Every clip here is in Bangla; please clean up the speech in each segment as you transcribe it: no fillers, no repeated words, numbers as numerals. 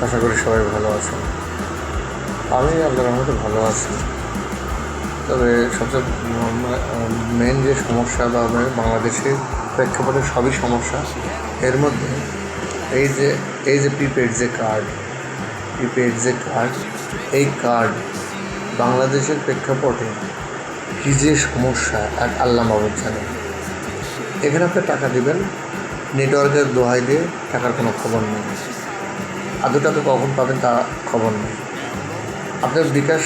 আশা করি সবাই ভালো আছেন। আমি আল্লাহর রহমতে ভালো আছি। তবে সবচেয়ে মেন যে সমস্যা বা বাংলাদেশের প্রেক্ষাপটে সবই সমস্যা, এর মধ্যে এই যে প্রিপেড যে কার্ড এই কার্ড বাংলাদেশের প্রেক্ষাপটে কী যে সমস্যা এক আল্লাহ মাবুদ জানে। এখানে আপনি টাকা দিবেন, নেটওয়ার্কের দোহাই দিয়ে টাকার কোনো খবর নেই, আদৌ টাকা কখন পাবেন তা খবর নেই। আপনার বিকাশ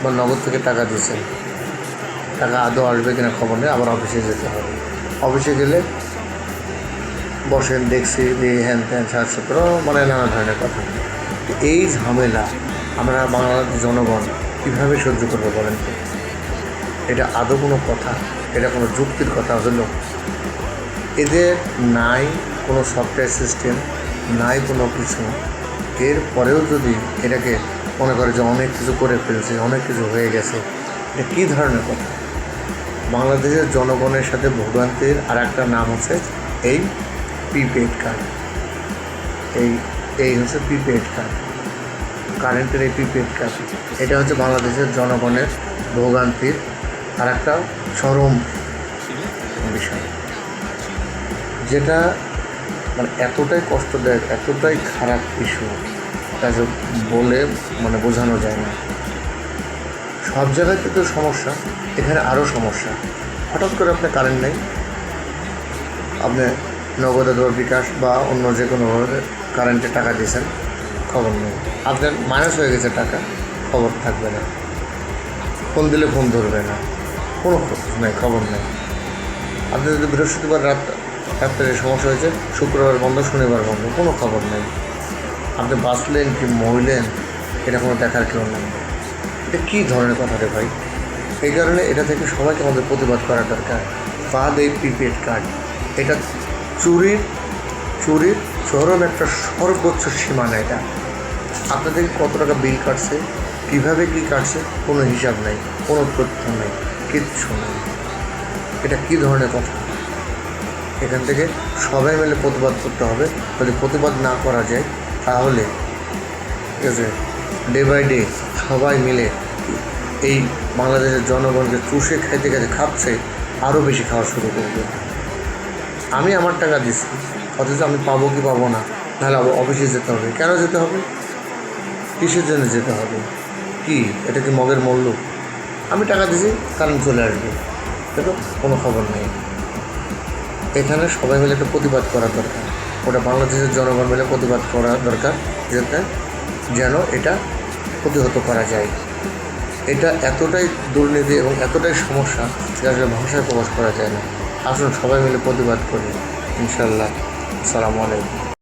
বা নগদ থেকে টাকা দিয়েছেন, টাকা আদৌ আসবে কিনা খবর নেই, আবার অফিসে যেতে হবে। অফিসে গেলে বসেন, দেখছি দিয়ে হ্যান ত্যান 60-70 নানা ধরনের কথা। এই ঝামেলা আমরা বাংলাদেশের জনগণ কীভাবে সহ্য করবো বলেন তো? এটা আদৌ কোনো কথা? এটা কোনো যুক্তির কথা হলো? এদের নাই কোনো সফটওয়্যার সিস্টেম, নাই কোনো কিছু, এরপরেও যদি এটাকে মনে করে যে অনেক কিছু করে ফেলছে, অনেক কিছু হয়ে গেছে, এটা কী ধরনের কথা? বাংলাদেশের জনগণের সাথে ভোগান্তির আর একটা নাম হচ্ছে এই প্রিপেড কার্ড। এই হচ্ছে প্রিপেড কার্ড, কারেন্টের এই প্রিপেড কার্ড। এটা হচ্ছে বাংলাদেশের জনগণের ভোগান্তির আর একটা চরম বিষয়, যেটা এতটাই কষ্টদায়ক, এতটাই খারাপ ইস্যু, তা বলে বোঝানো যায় না। সব জায়গায় কিন্তু সমস্যা, এখানে আরও সমস্যা। হঠাৎ করে আপনার কারেন্ট নেই, আপনি নগদ অথবা বিকাশ বা অন্য যে কোনোভাবে কারেন্টে টাকা দিয়েছেন, খবর নেই। আপনার মাইনাস হয়ে গেছে টাকা, খবর থাকবে না। ফোন দিলে ফোন ধরবে না, কোনো নেই, খবর নেই। আপনি যদি বৃহস্পতিবার রাত্রে সমস্যা হয়েছে, শুক্রবার বন্ধ, শনিবার বন্ধ, কোনো খবর নেই। আপনি বাঁচলেন কি মরলেন এটা কোনো দেখার কেউ নেই। এটা কী ধরনের কথা রে ভাই? এই কারণে এটা থেকে সবাইকে আমাদের প্রতিবাদ করা দরকার। বাদ এই প্রিপেড কার্ড, এটা চুরির চরম একটা সর্বোচ্চ সীমানা। এটা আপনাদের কত টাকা বিল কাটছে, কীভাবে কী কাটছে, কোনো হিসাব নেই, কোনো তথ্য নেই, কিচ্ছু নেই। এটা কী ধরনের কথা? এখান থেকে সবাই মিলে প্রতিবাদ করতে হবে। যদি প্রতিবাদ না করা যায় তাহলে ঠিক আছে, ডে বাই ডে সবাই মিলে এই বাংলাদেশের জনগণকে চুষে খাচ্ছে, আরও বেশি খাওয়া শুরু করবে। আমি আমার টাকা দিচ্ছি, অথচ আমি পাবো কি পাবো না, নাহলে অফিসে যেতে হবে। কেন যেতে হবে? কিসের জন্য যেতে হবে? কি এটা কি মগের মূল্য? আমি টাকা দিচ্ছি, কারণ চলে আসবে, দেখো কোনো খবর নেই। এখানে সবাই মিলে একটা প্রতিবাদ করা দরকার, ওটা বাংলাদেশের জনগণ মিলে প্রতিবাদ করা দরকার, যেন এটা প্রতিহত করা যায়। এটা এতটাই দুর্নীতি এবং এতটাই সমস্যা যে আসলে ভাষায় প্রকাশ করা যায় না। আসুন সবাই মিলে প্রতিবাদ করি, ইনশাল্লাহ। আসসালামু আলাইকুম।